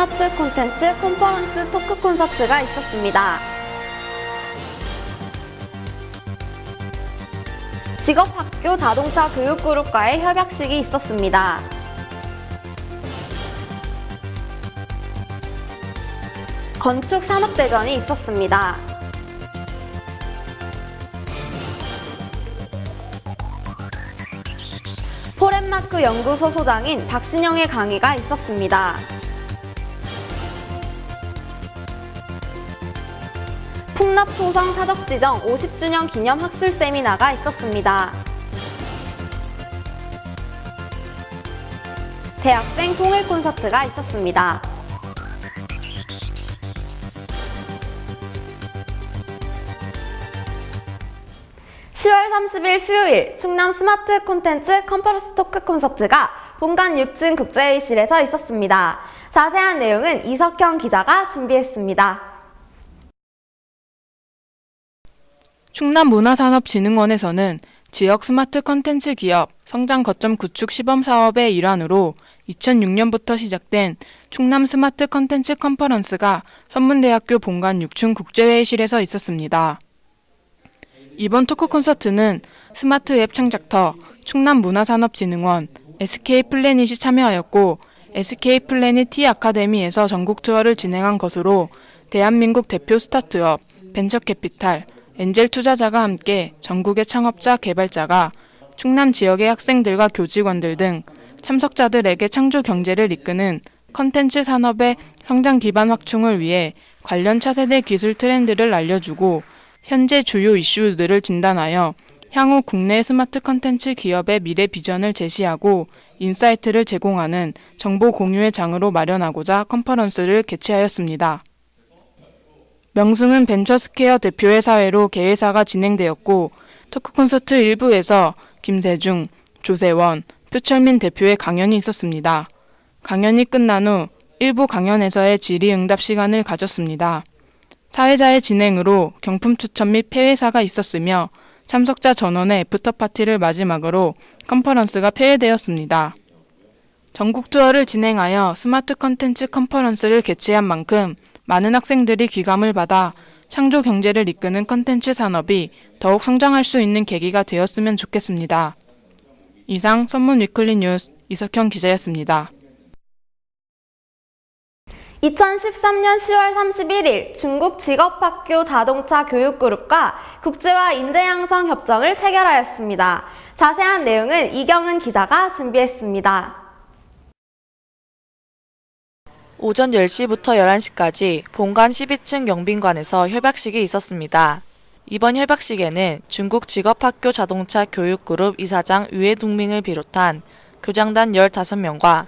스마트 콘텐츠 컨퍼런스 토크 콘서트가 있었습니다. 직업학교 자동차 교육그룹과의 협약식이 있었습니다. 건축산업대전이 있었습니다. 포렌마크 연구소 소장인 박신영의 강의가 있었습니다. 풍납토성 사적지정 50주년 기념 학술 세미나가 있었습니다. 대학생 통일 콘서트가 있었습니다. (10월 30일) 수요일 충남 스마트 콘텐츠 컨퍼런스 토크 콘서트가 본관 6층 국제회의실에서 있었습니다. 자세한 내용은 이석형 기자가 준비했습니다. 충남문화산업진흥원에서는 지역 스마트 콘텐츠 기업 성장 거점 구축 시범 사업의 일환으로 2006년부터 시작된 충남 스마트 콘텐츠 컨퍼런스가 선문대학교 본관 6층 국제회의실에서 있었습니다. 이번 토크 콘서트는 스마트 앱 창작터, 충남문화산업진흥원, SK플래닛이 참여하였고 SK플래닛 T 아카데미에서 전국 투어를 진행한 것으로 대한민국 대표 스타트업, 벤처캐피탈, 엔젤 투자자가 함께 전국의 창업자, 개발자가 충남 지역의 학생들과 교직원들 등 참석자들에게 창조 경제를 이끄는 컨텐츠 산업의 성장 기반 확충을 위해 관련 차세대 기술 트렌드를 알려주고 현재 주요 이슈들을 진단하여 향후 국내 스마트 컨텐츠 기업의 미래 비전을 제시하고 인사이트를 제공하는 정보 공유의 장으로 마련하고자 컨퍼런스를 개최하였습니다. 명승은 벤처스퀘어 대표의 사회로 개회사가 진행되었고 토크 콘서트 1부에서 김세중, 조세원, 표철민 대표의 강연이 있었습니다. 강연이 끝난 후 1부 강연에서의 질의응답 시간을 가졌습니다. 사회자의 진행으로 경품 추천 및 폐회사가 있었으며 참석자 전원의 애프터파티를 마지막으로 컨퍼런스가 폐회되었습니다. 전국 투어를 진행하여 스마트 컨텐츠 컨퍼런스를 개최한 만큼 많은 학생들이 귀감을 받아 창조 경제를 이끄는 컨텐츠 산업이 더욱 성장할 수 있는 계기가 되었으면 좋겠습니다. 이상 선문 위클리 뉴스 이석형 기자였습니다. 2013년 10월 31일 중국 직업학교 자동차 교육그룹과 국제화 인재양성 협정을 체결하였습니다. 자세한 내용은 이경은 기자가 준비했습니다. 오전 10시부터 11시까지 본관 12층 영빈관에서 협약식이 있었습니다. 이번 협약식에는 중국 직업학교 자동차 교육그룹 이사장 유해둥밍을 비롯한 교장단 15명과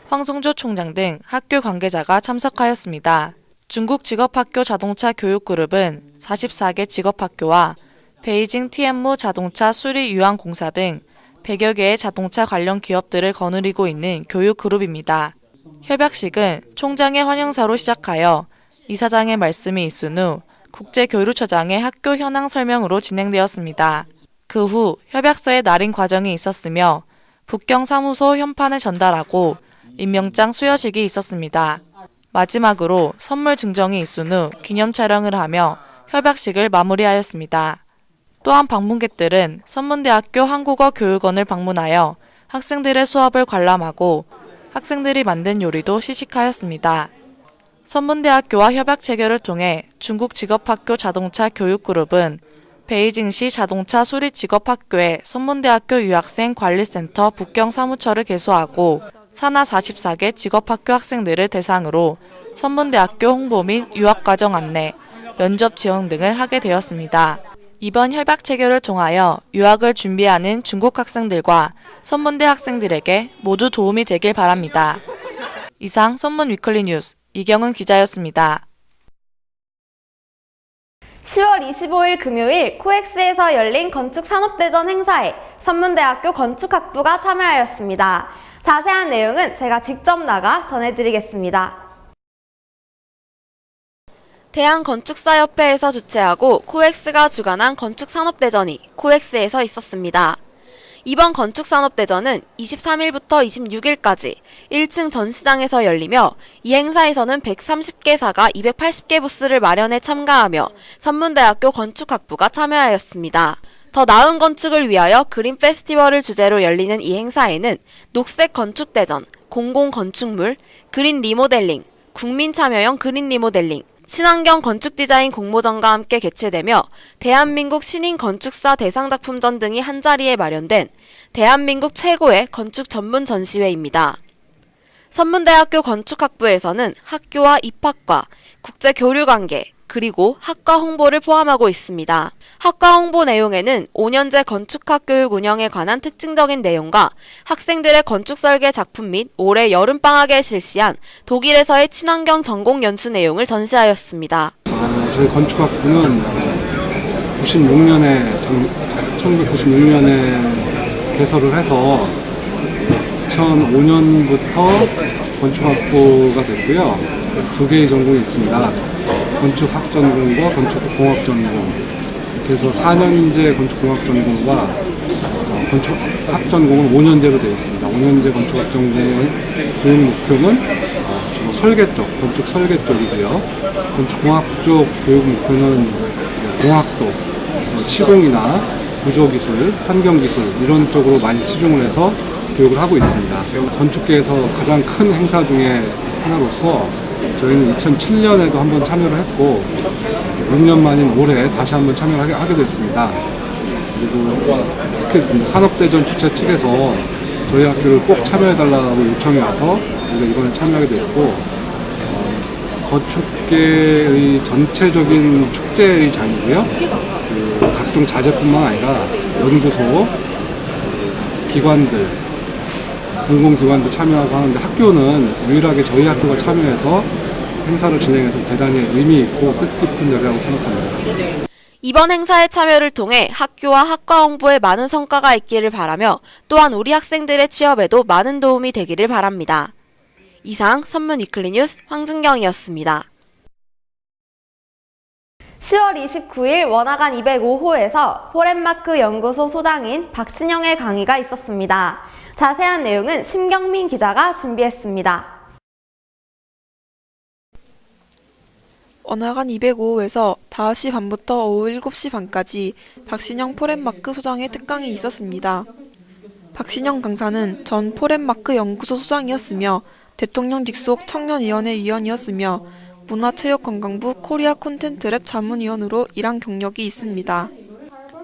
황송조 총장 등 학교 관계자가 참석하였습니다. 중국 직업학교 자동차 교육그룹은 44개 직업학교와 베이징 티엠무 자동차 수리유황공사 등 100여 개의 자동차 관련 기업들을 거느리고 있는 교육그룹입니다. 협약식은 총장의 환영사로 시작하여 이사장의 말씀이 있은 후 국제교류처장의 학교 현황 설명으로 진행되었습니다. 그 후 협약서의 날인 과정이 있었으며 북경사무소 현판을 전달하고 임명장 수여식이 있었습니다. 마지막으로 선물 증정이 있은 후 기념 촬영을 하며 협약식을 마무리하였습니다. 또한 방문객들은 선문대학교 한국어 교육원을 방문하여 학생들의 수업을 관람하고 학생들이 만든 요리도 시식하였습니다. 선문대학교와 협약 체결을 통해 중국 직업학교 자동차 교육그룹은 베이징시 자동차 수리 직업학교의 선문대학교 유학생 관리센터 북경 사무처를 개소하고 산하 44개 직업학교 학생들을 대상으로 선문대학교 홍보 및 유학과정 안내, 면접 지원 등을 하게 되었습니다. 이번 협약 체결을 통하여 유학을 준비하는 중국 학생들과 선문대 학생들에게 모두 도움이 되길 바랍니다. 이상 선문 위클리 뉴스 이경은 기자였습니다. 10월 25일 금요일 코엑스에서 열린 건축산업대전 행사에 선문대학교 건축학부가 참여하였습니다. 자세한 내용은 제가 직접 나가 전해드리겠습니다. 대한건축사협회에서 주최하고 코엑스가 주관한 건축산업대전이 코엑스에서 있었습니다. 이번 건축산업대전은 23일부터 26일까지 1층 전시장에서 열리며 이 행사에서는 130개사가 280개 부스를 마련해 참가하며 선문대학교 건축학부가 참여하였습니다. 더 나은 건축을 위하여 그린 페스티벌을 주제로 열리는 이 행사에는 녹색 건축대전, 공공건축물, 그린 리모델링, 국민 참여형 그린 리모델링, 친환경 건축 디자인 공모전과 함께 개최되며 대한민국 신인 건축사 대상작품전 등이 한자리에 마련된 대한민국 최고의 건축 전문 전시회입니다. 선문대학교 건축학부에서는 학교와 입학과, 국제교류관계, 그리고 학과 홍보를 포함하고 있습니다. 학과 홍보 내용에는 5년제 건축학 교육 운영에 관한 특징적인 내용과 학생들의 건축 설계 작품 및 올해 여름방학에 실시한 독일에서의 친환경 전공 연수 내용을 전시하였습니다. 저희 건축학부는 1996년에 개설을 해서 2005년부터 건축학부가 됐고요. 두 개의 전공이 있습니다. 건축학전공과 건축공학전공. 그래서 4년제 건축공학전공과 건축학전공은 5년제로 되어 있습니다. 5년제 건축학전공의 교육 목표는 주로 설계 쪽, 건축 설계 쪽이고요. 건축공학 쪽 교육 목표는 공학도, 그래서 시공이나 구조기술, 환경기술 이런 쪽으로 많이 치중을 해서 교육을 하고 있습니다. 건축계에서 가장 큰 행사 중에 하나로서 저희는 2007년에도 한번 참여를 했고 6년 만인 올해 다시 한번 참여를 하게 됐습니다. 그리고 특히 산업대전 주최 측에서 저희 학교를 꼭 참여해달라고 요청이 와서 우리가 이번에 참여하게 됐고 건축계의 전체적인 축제의 장이고요. 각종 자재뿐만 아니라 연구소, 기관들, 공공기관도 참여하고 하는데 학교는 유일하게 저희 학교가 참여해서 행사를 진행해서 대단히 의미 있고 뜻깊은 자리라고 생각합니다. 이번 행사의 참여를 통해 학교와 학과 홍보에 많은 성과가 있기를 바라며 또한 우리 학생들의 취업에도 많은 도움이 되기를 바랍니다. 이상 선문 위클리 뉴스 황준경이었습니다. 10월 29일 원화관 205호에서 포렌마크 연구소 소장인 박신영의 강의가 있었습니다. 자세한 내용은 심경민 기자가 준비했습니다. 원화관 205호에서 5시 반부터 오후 7시 반까지 박신영 포렌마크 소장의 특강이 있었습니다. 박신영 강사는 전 포렌마크 연구소 소장이었으며 대통령 직속 청년위원회 위원이었으며 문화체육관광부 코리아 콘텐츠랩 자문위원으로 일한 경력이 있습니다.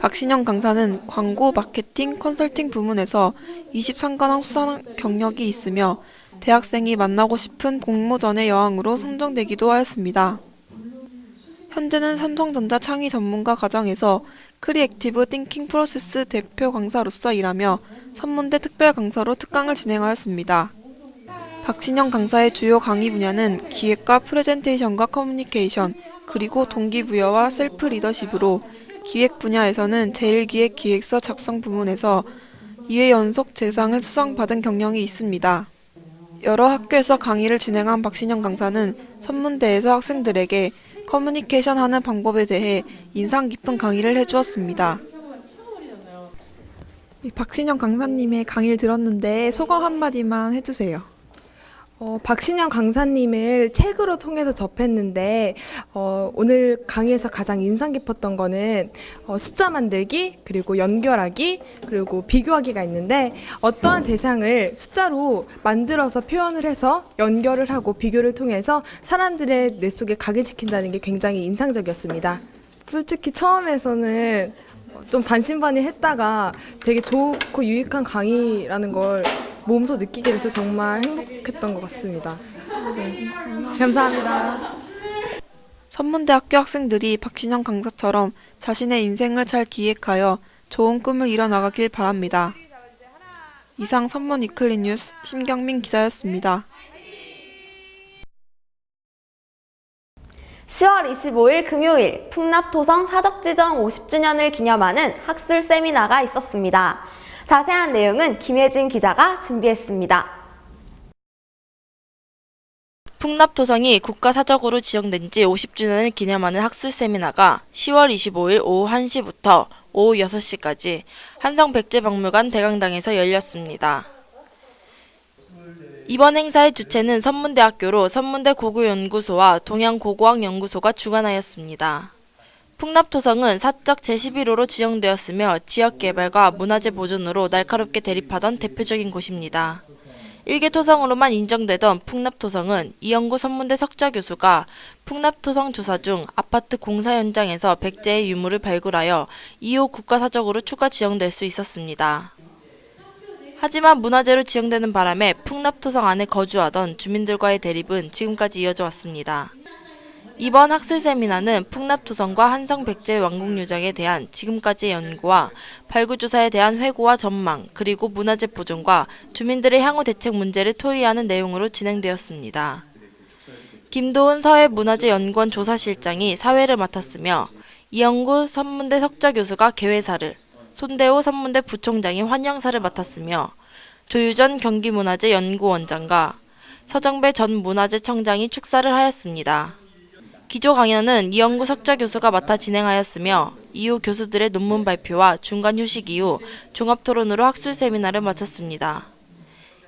박신영 강사는 광고, 마케팅, 컨설팅 부문에서 23관왕 수상 경력이 있으며 대학생이 만나고 싶은 공모전의 여왕으로 선정되기도 하였습니다. 현재는 삼성전자 창의 전문가 과정에서 크리에이티브 띵킹 프로세스 대표 강사로서 일하며 선문대 특별 강사로 특강을 진행하였습니다. 박신영 강사의 주요 강의 분야는 기획과 프레젠테이션과 커뮤니케이션, 그리고 동기부여와 셀프 리더십으로 기획 분야에서는 제1기획 기획서 작성 부문에서 2회 연속 재상을 수상받은 경력이 있습니다. 여러 학교에서 강의를 진행한 박신영 강사는 선문대에서 학생들에게 커뮤니케이션 하는 방법에 대해 인상 깊은 강의를 해주었습니다. 박신영 강사님의 강의를 들었는데 소감 한마디만 해주세요. 박신영 강사님을 책으로 통해서 접했는데 오늘 강의에서 가장 인상 깊었던 거는 숫자 만들기, 그리고 연결하기, 그리고 비교하기가 있는데 어떠한 대상을 숫자로 만들어서 표현을 해서 연결을 하고 비교를 통해서 사람들의 뇌 속에 각인시킨다는 게 굉장히 인상적이었습니다. 솔직히 처음에서는 좀 반신반의했다가 되게 좋고 유익한 강의라는 걸 몸소 느끼게 돼서 정말 행복했던 것 같습니다. 감사합니다. 선문대학교 학생들이 박신영 강사처럼 자신의 인생을 잘 기획하여 좋은 꿈을 이뤄나가길 바랍니다. 이상 선문 위클리 뉴스 심경민 기자였습니다. 10월 25일 금요일 풍납토성 사적지정 50주년을 기념하는 학술 세미나가 있었습니다. 자세한 내용은 김혜진 기자가 준비했습니다. 풍납토성이 국가사적으로 지정된 지 50주년을 기념하는 학술 세미나가 10월 25일 오후 1시부터 오후 6시까지 한성백제박물관 대강당에서 열렸습니다. 이번 행사의 주최는 선문대학교로 선문대 고고연구소와 동양고고학연구소가 주관하였습니다. 풍납토성은 사적 제11호로 지정되었으며 지역개발과 문화재 보존으로 날카롭게 대립하던 대표적인 곳입니다. 일개 토성으로만 인정되던 풍납토성은 이영구 선문대 석좌교수가 풍납토성 조사 중 아파트 공사 현장에서 백제의 유물을 발굴하여 이후 국가사적으로 추가 지정될 수 있었습니다. 하지만 문화재로 지정되는 바람에 풍납토성 안에 거주하던 주민들과의 대립은 지금까지 이어져 왔습니다. 이번 학술 세미나는 풍납토성과 한성백제 왕국유적에 대한 지금까지의 연구와 발굴조사에 대한 회고와 전망, 그리고 문화재 보존과 주민들의 향후 대책 문제를 토의하는 내용으로 진행되었습니다. 김도훈 서해문화재연구원 조사실장이 사회를 맡았으며 이영구 선문대 석좌교수가 개회사를, 손대호 선문대 부총장이 환영사를 맡았으며 조유전 경기문화재연구원장과 서정배 전 문화재청장이 축사를 하였습니다. 기조 강연은 이영구 석좌교수가 맡아 진행하였으며 이후 교수들의 논문 발표와 중간 휴식 이후 종합토론으로 학술 세미나를 마쳤습니다.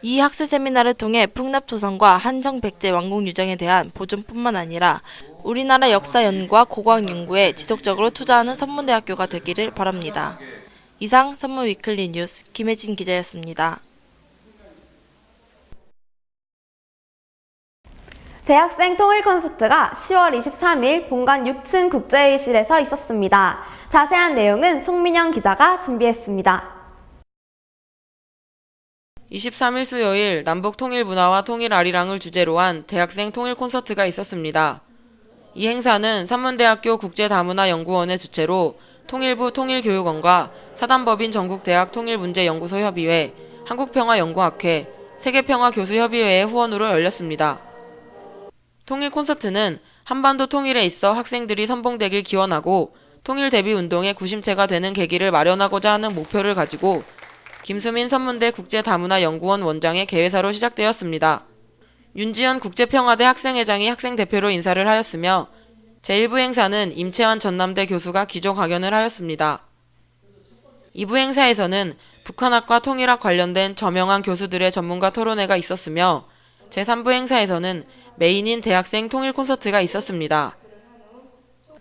이 학술 세미나를 통해 풍납토성과 한성백제 왕국유적에 대한 보존뿐만 아니라 우리나라 역사 연구와 고고학 연구에 지속적으로 투자하는 선문대학교가 되기를 바랍니다. 이상 선문 위클리 뉴스 김혜진 기자였습니다. 대학생 통일 콘서트가 10월 23일 본관 6층 국제회의실에서 있었습니다. 자세한 내용은 송민영 기자가 준비했습니다. 23일 수요일 남북 통일 문화와 통일 아리랑을 주제로 한 대학생 통일 콘서트가 있었습니다. 이 행사는 선문대학교 국제다문화연구원의 주최로 통일부 통일교육원과 사단법인 전국대학 통일문제연구소협의회, 한국평화연구학회, 세계평화교수협의회의 후원으로 열렸습니다. 통일 콘서트는 한반도 통일에 있어 학생들이 선봉되길 기원하고 통일 대비 운동의 구심체가 되는 계기를 마련하고자 하는 목표를 가지고 김수민 선문대 국제다문화연구원 원장의 개회사로 시작되었습니다. 윤지연 국제평화대 학생회장이 학생대표로 인사를 하였으며 제1부 행사는 임채환 전남대 교수가 기조 강연을 하였습니다. 2부 행사에서는 북한학과 통일학 관련된 저명한 교수들의 전문가 토론회가 있었으며 제3부 행사에서는 메인인 대학생 통일 콘서트가 있었습니다.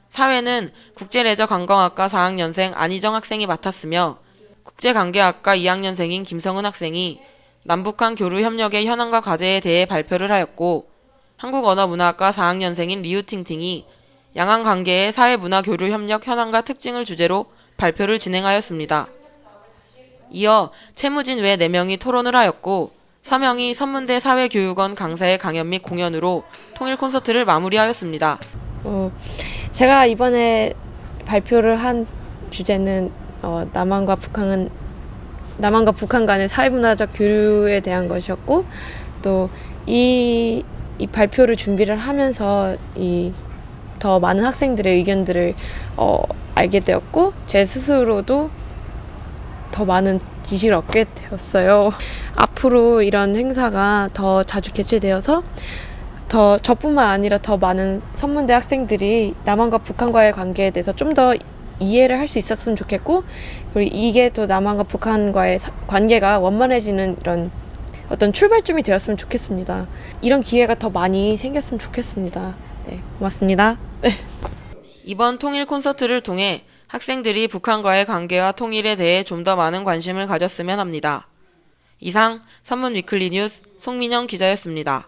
사회는 국제레저관광학과 4학년생 안희정 학생이 맡았으며 국제관계학과 2학년생인 김성은 학생이 남북한 교류 협력의 현황과 과제에 대해 발표를 하였고 한국언어문화학과 4학년생인 리우팅팅이 양안관계의 사회문화교류협력 현황과 특징을 주제로 발표를 진행하였습니다. 이어 채무진 외 4명이 토론을 하였고 서명이 선문대 사회교육원 강사의 강연 및 공연으로 통일 콘서트를 마무리하였습니다. 제가 이번에 발표를 한 주제는 남한과 북한 간의 사회문화적 교류에 대한 것이었고 또 이 발표를 준비를 하면서 더 많은 학생들의 의견들을 알게 되었고 제 스스로도 더 많은 지식을 얻게 되었어요. 앞으로 이런 행사가 더 자주 개최되어서 저뿐만 아니라 더 많은 선문대 학생들이 남한과 북한과의 관계에 대해서 좀 더 이해를 할 수 있었으면 좋겠고 그리고 이게 또 남한과 북한과의 관계가 원만해지는 이런 어떤 출발점이 되었으면 좋겠습니다. 이런 기회가 더 많이 생겼으면 좋겠습니다. 네, 고맙습니다. 이번 통일 콘서트를 통해 학생들이 북한과의 관계와 통일에 대해 좀 더 많은 관심을 가졌으면 합니다. 이상 선문 위클리 뉴스 송민영 기자였습니다.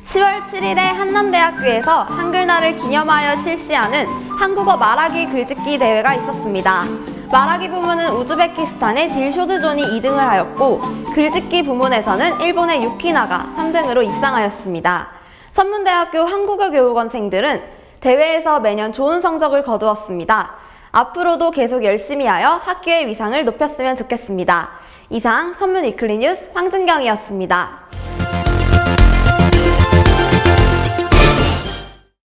10월 7일에 한남대학교에서 한글날을 기념하여 실시하는 한국어 말하기 글짓기 대회가 있었습니다. 말하기 부문은 우즈베키스탄의 딜쇼드존이 2등을 하였고 글짓기 부문에서는 일본의 유키나가 3등으로 입상하였습니다. 선문대학교 한국어 교육원생들은 대회에서 매년 좋은 성적을 거두었습니다. 앞으로도 계속 열심히 하여 학교의 위상을 높였으면 좋겠습니다. 이상 선문 위클리 뉴스 황진경이었습니다.